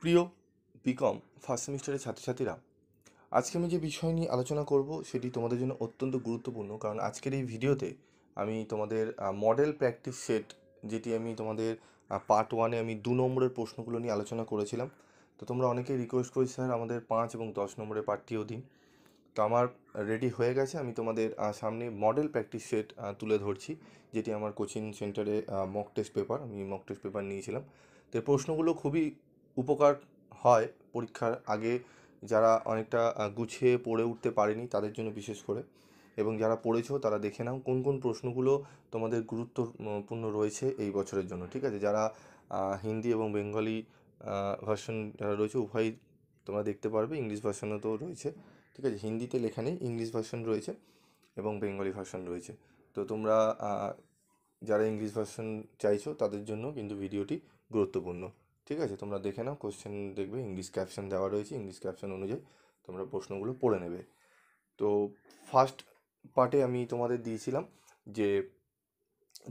প্রিয় BCom first সেমিস্টারের ছাত্রছাত্রীরা, আজকে আমি যে বিষয় নিয়ে আলোচনা করব সেটি তোমাদের জন্য অত্যন্ত গুরুত্বপূর্ণ। কারণ আজকের এই ভিডিওতে আমি তোমাদের মডেল প্র্যাকটিস সেট, যেটি আমি তোমাদের পার্ট ওয়ানে আমি 2 নম্বরের প্রশ্নগুলো নিয়ে আলোচনা করেছিলাম। তো তোমরা অনেকেই রিকোয়েস্ট করি স্যার আমাদের 5 এবং 10 নম্বরের পার্টটিও দিন। তো আমার রেডি হয়ে গেছে। আমি তোমাদের সামনে মডেল প্র্যাকটিস সেট তুলে ধরছি, যেটি আমার কোচিং সেন্টারে মক টেস্ট পেপার, আমি মক টেস্ট পেপার নিয়েছিলাম। তো এই প্রশ্নগুলো খুবই উপকার হয় পরীক্ষার আগে, যারা অনেকটা গুছিয়ে পড়ে উঠতে পারেনি তাদের জন্য বিশেষ করে, এবং যারা পড়েছো তারা দেখে নাও কোন কোন প্রশ্নগুলো তোমাদের গুরুত্বপূর্ণ রয়েছে এই বছরের জন্য। ঠিক আছে, যারা হিন্দি এবং বেঙ্গলি ভার্সন যারা রয়েছে উভয়ই তোমরা দেখতে পারবে, ইংলিশ ভার্সনও তো রয়েছে। ঠিক আছে, হিন্দিতে লেখা নেই, ইংলিশ ভার্সন রয়েছে এবং বেঙ্গলি ভার্সন রয়েছে। তো তোমরা যারা ইংলিশ ভার্সন চাইছো তাদের জন্য কিন্তু ভিডিওটি গুরুত্বপূর্ণ। ঠিক আছে, তোমরা দেখে নাও, কোশ্চেন দেখবে, ইংলিশ ক্যাপশন দেওয়া রয়েছে, ইংলিশ ক্যাপশন অনুযায়ী তোমরা প্রশ্নগুলো পড়ে নেবে। তো ফার্স্ট পার্টে আমি তোমাদের দিয়েছিলাম যে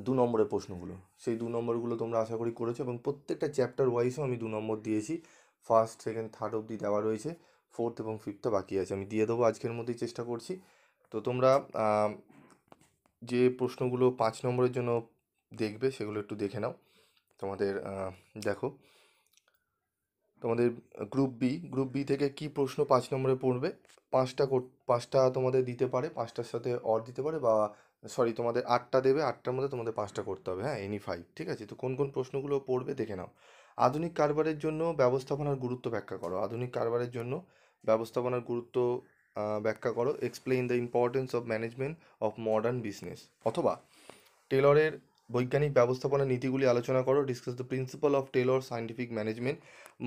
2 নম্বরের প্রশ্নগুলো, সেই 2 নম্বরগুলো তোমরা আশা করি করেছো, এবং প্রত্যেকটা চ্যাপ্টার ওয়াইজও আমি 2 নম্বর দিয়েছি। ফার্স্ট, সেকেন্ড, থার্ড অবধি দেওয়া রয়েছে, ফোর্থ এবং ফিফথও বাকি আছে, আমি দিয়ে দেবো আজকের মধ্যেই, চেষ্টা করছি। তো তোমরা যে প্রশ্নগুলো 5 নম্বরের জন্য দেখবে সেগুলো একটু দেখে নাও। তোমাদের দেখো, তোমাদের গ্রুপ বি থেকে কি প্রশ্ন 5 নম্বরে পড়বে। পাঁচটা তোমাদের দিতে পারে, পাঁচটার সাথে অর দিতে পারে, বা সরি তোমাদের 8টা দেবে, 8টার মধ্যে তোমাদের 5টা করতে হবে, হ্যাঁ, এনি 5। ঠিক আছে, তো কোন কোন প্রশ্নগুলো পড়বে দেখে নাও। আধুনিক কারবারের জন্য ব্যবস্থাপনার গুরুত্ব ব্যাখ্যা করো। আধুনিক কারবারের জন্য ব্যবস্থাপনার গুরুত্ব ব্যাখ্যা করো। Explain the importance of management of modern business. অথবা টেলরের বৈজ্ঞানিক ব্যবস্থাপনা নীতিগুলি আলোচনা করো। Discuss the principle of Taylor scientific management.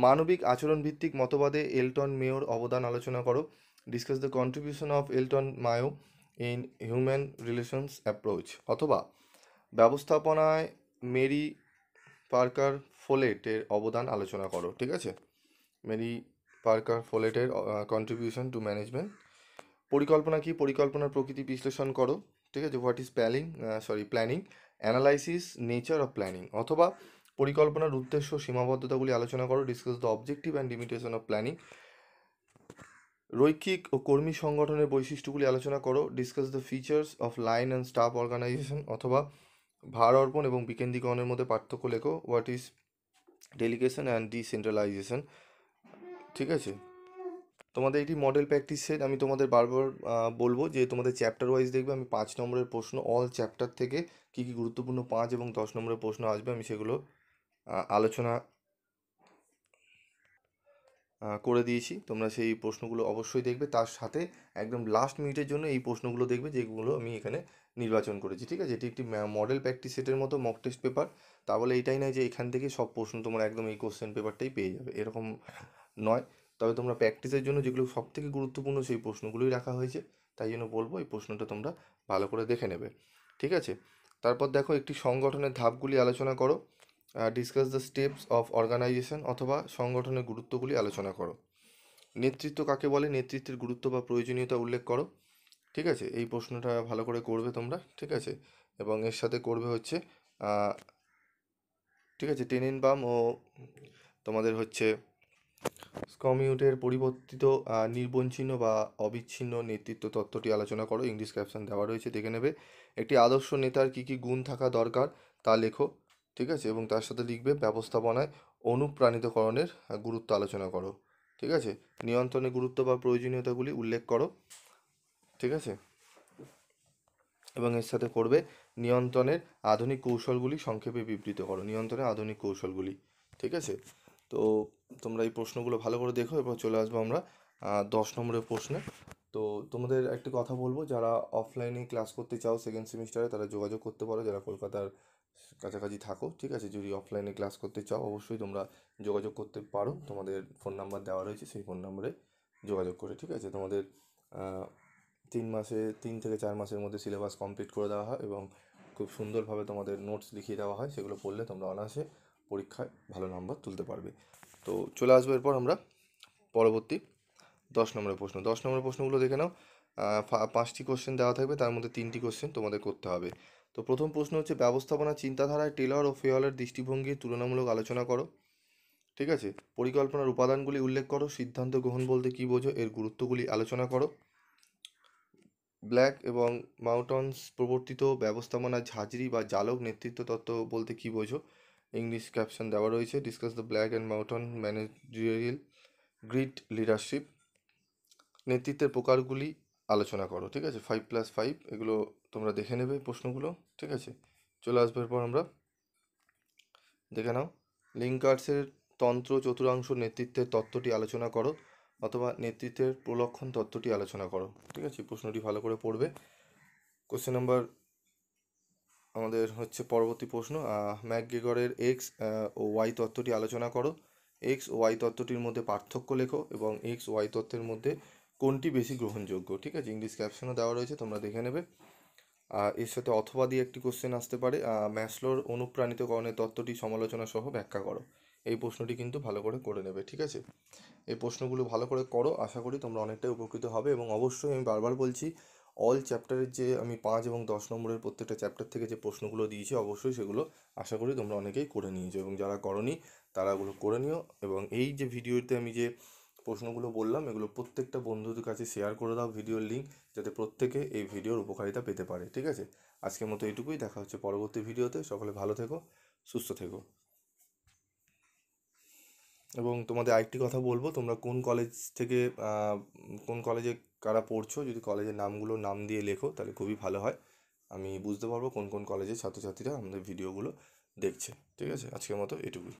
মানবিক আচরণ ভিত্তিক মতবাদে এলটন মেয়োর অবদান আলোচনা করো। Discuss the contribution of Elton Mayo in human relations approach. অথবা ব্যবস্থাপনায় মেরি পার্কার ফোলেটের অবদান আলোচনা করো। ঠিক আছে, মেরি পার্কার ফোলেটের কন্ট্রিবিউশন টু ম্যানেজমেন্ট। পরিকল্পনা কি, পরিকল্পনার প্রকৃতি বিশ্লেষণ করো। ঠিক আছে, what is planning, analysis nature of planning. অথবা পরিকল্পনার উদ্দেশ্য সীমাবদ্ধতাগুলি আলোচনা করো। Discuss the objective and limitation of planning. রৈখিক ও কর্মী সংগঠনের বৈশিষ্ট্যগুলি আলোচনা করো। Discuss the features of line and staff organisation. অথবা ভার অর্পণ এবং বিকেন্দ্রীকরণের মধ্যে পার্থক্য লেখো। What is delegation and decentralisation. ঠিক আছে, তোমাদের এটি মডেল প্র্যাকটিস সেট। আমি তোমাদের বারবার বলবো যে তোমাদের চ্যাপ্টার ওয়াইজ দেখবে, আমি 5 নম্বরের প্রশ্ন অল চ্যাপ্টার থেকে কী কী গুরুত্বপূর্ণ 5 এবং 10 নম্বরের প্রশ্ন আসবে আমি সেগুলো আলোচনা করে দিয়েছি। তোমরা সেই প্রশ্নগুলো অবশ্যই দেখবে, তার সাথে একদম লাস্ট মিনিটের জন্য এই প্রশ্নগুলো দেখবে যেগুলো আমি এখানে নির্বাচন করেছি। ঠিক আছে, এটি একটি মডেল প্র্যাকটিস সেটের মতো মক টেস্ট পেপার। তা বলে এইটাই নয় যে এখান থেকে সব প্রশ্ন তোমরা একদম এই কোশ্চেন পেপারটাই পেয়ে যাবে, এরকম নয়। তবে তোমরা প্র্যাকটিসের জন্য যেগুলো সবথেকে গুরুত্বপূর্ণ সেই প্রশ্নগুলোই রাখা হয়েছে, তাই জন্য বলবো এই প্রশ্নটা তোমরা ভালো করে দেখে নেবে। ঠিক আছে, তারপর দেখো, একটি সংগঠনের ধাপগুলি আলোচনা করো। Discuss the steps of organization. অথবা সংগঠনের গুরুত্বগুলি আলোচনা করো। নেতৃত্ব কাকে বলে, নেতৃত্বের গুরুত্ব বা প্রয়োজনীয়তা উল্লেখ করো। ঠিক আছে, এই প্রশ্নটা ভালো করে করবে তোমরা। ঠিক আছে, এবং এর সাথে করবে হচ্ছে ঠিক আছে, টেনেনবাম ও তোমাদের হচ্ছে স্কমিউটের পরিবর্তিত নির্বচ্ছিন্ন বা অবিচ্ছিন্ন নেতৃত্ব তত্ত্বটি আলোচনা করো। ইংলিশ ক্যাপশন দেওয়া রয়েছে, দেখে নেবে। একটি আদর্শ নেতার কী কী গুণ থাকা দরকার তা লেখো। ঠিক আছে, এবং তার সাথে লিখবে ব্যবস্থাপনায় অনুপ্রাণিতকরণের গুরুত্ব আলোচনা করো। ঠিক আছে, নিয়ন্ত্রণের গুরুত্ব বা প্রয়োজনীয়তাগুলি উল্লেখ করো। ঠিক আছে, এবং এর সাথে করবে নিয়ন্ত্রণের আধুনিক কৌশলগুলি সংক্ষেপে বিবৃত করো। নিয়ন্ত্রণের আধুনিক কৌশলগুলি। ঠিক আছে, তো তোমরা এই প্রশ্নগুলো ভালো করে দেখো। এরপর চলে আসবো আমরা 10 নম্বরের প্রশ্নে। তো তোমাদের একটি কথা বলবো, যারা অফলাইনে ক্লাস করতে চাও সেকেন্ড সেমিস্টারে তারা যোগাযোগ করতে পারো, যারা কলকাতার কাছাকাছি থাকো। ঠিক আছে, যদি অফলাইনে ক্লাস করতে চাও অবশ্যই তোমরা যোগাযোগ করতে পারো, তোমাদের ফোন নাম্বার দেওয়া রয়েছে, সেই ফোন নাম্বারে যোগাযোগ করে। ঠিক আছে, তোমাদের 3 থেকে 4 মাসের মধ্যে সিলেবাস কমপ্লিট করে দেওয়া হয় এবং খুব সুন্দরভাবে তোমাদের নোটস লিখিয়ে দেওয়া হয়, সেগুলো পড়লে তোমরা অনায়াসে পরীক্ষায় ভালো নম্বর তুলতে পারবে। তো চলে আসবো এরপর আমরা পরবর্তী 10 নম্বরের প্রশ্ন। 10 নম্বরের প্রশ্নগুলো দেখে নাও। 5টি কোশ্চেন দেওয়া থাকবে, তার মধ্যে 3টি কোশ্চেন তোমাদের করতে হবে। তো প্রথম প্রশ্ন হচ্ছে, ব্যবস্থাপনা চিন্তাধারায় টেলর ও ফেয়লের দৃষ্টিভঙ্গির তুলনামূলক আলোচনা করো। ঠিক আছে? পরিকল্পনার উপাদানগুলি উল্লেখ করো, সিদ্ধান্ত গ্রহণ বলতে কী বোঝো, এর গুরুত্বগুলি আলোচনা করো। ব্ল্যাক এবং মাউটনস প্রবর্তিত ব্যবস্থাপনা ঝাঁঝরি বা জালক নেতৃত্ব তত্ত্ব বলতে কী বোঝো, ইংলিশ ক্যাপশন দেওয়া রয়েছে। Discuss the Blake and Mouton managerial grid leadership. নেতৃত্বের প্রকারগুলি আলোচনা করো। ঠিক আছে, 5+5 এগুলো তোমরা দেখে নেবে প্রশ্নগুলো। ঠিক আছে, চলে আসবে এরপর আমরা দেখে নাও। লিঙ্কার্সের তন্ত্র চতুরাংশ নেতৃত্বের তত্ত্বটি আলোচনা করো, অথবা নেতৃত্বের প্রলক্ষণ তত্ত্বটি আলোচনা করো। ঠিক আছে, প্রশ্নটি ভালো করে পড়বে। কোশ্চেন নাম্বার আমাদের হচ্ছে পরবর্তী প্রশ্ন, ম্যাকগ্রেগরের এক্স ও ওয়াই তত্ত্বটি আলোচনা করো। এক্স ও ওয়াই তত্ত্বটির মধ্যে পার্থক্য লেখো এবং এক্স ওয়াই তত্ত্বের মধ্যে কোনটি বেশি গ্রহণযোগ্য। ঠিক আছে, ইংলিশ ক্যাপশনও দেওয়া রয়েছে, তোমরা দেখে নেবে। এর সাথে অথবা দিয়ে একটি কোশ্চেন আসতে পারে, ম্যাসলোর অনুপ্রাণিতকরণের তত্ত্বটি সমালোচনা সহ ব্যাখ্যা করো। এই প্রশ্নটি কিন্তু ভালো করে করে নেবে। ঠিক আছে, এই প্রশ্নগুলো ভালো করে করো, আশা করি তোমরা অনেকটাই উপকৃত হবে। এবং অবশ্যই আমি বারবার বলছি, অল চ্যাপ্টারের যে আমি 5 এবং 10 নম্বরের প্রত্যেকটা চ্যাপ্টার থেকে যে প্রশ্নগুলো দিয়েছি, অবশ্যই সেগুলো আশা করি তোমরা অনেকেই করে নিয়েছো, এবং যারা করনি তারা ওগুলো করে নিও। এবং এই যে ভিডিওতে আমি যে প্রশ্নগুলো বললাম, এগুলো প্রত্যেকটা বন্ধুদের কাছে শেয়ার করে দাও ভিডিওর লিঙ্ক, যাতে প্রত্যেকে এই ভিডিওর উপকারিতা পেতে পারে। ঠিক আছে, আজকের মতো এইটুকুই, দেখা হচ্ছে পরবর্তী ভিডিওতে। সকলে ভালো থেকো, সুস্থ থেকো। এবং তোমাদের আরেকটি কথা বলবো, তোমরা কোন কলেজ থেকে কোন কলেজে কারা পড়ছো, যদি কলেজের নামগুলো নাম দিয়ে লেখো তাহলে খুবই ভালো হয়। আমি বুঝতে পারবো কোন কোন কলেজের ছাত্রছাত্রীরা আমাদের ভিডিওগুলো দেখছে। ঠিক আছে, আজকের মতো এটুকুই।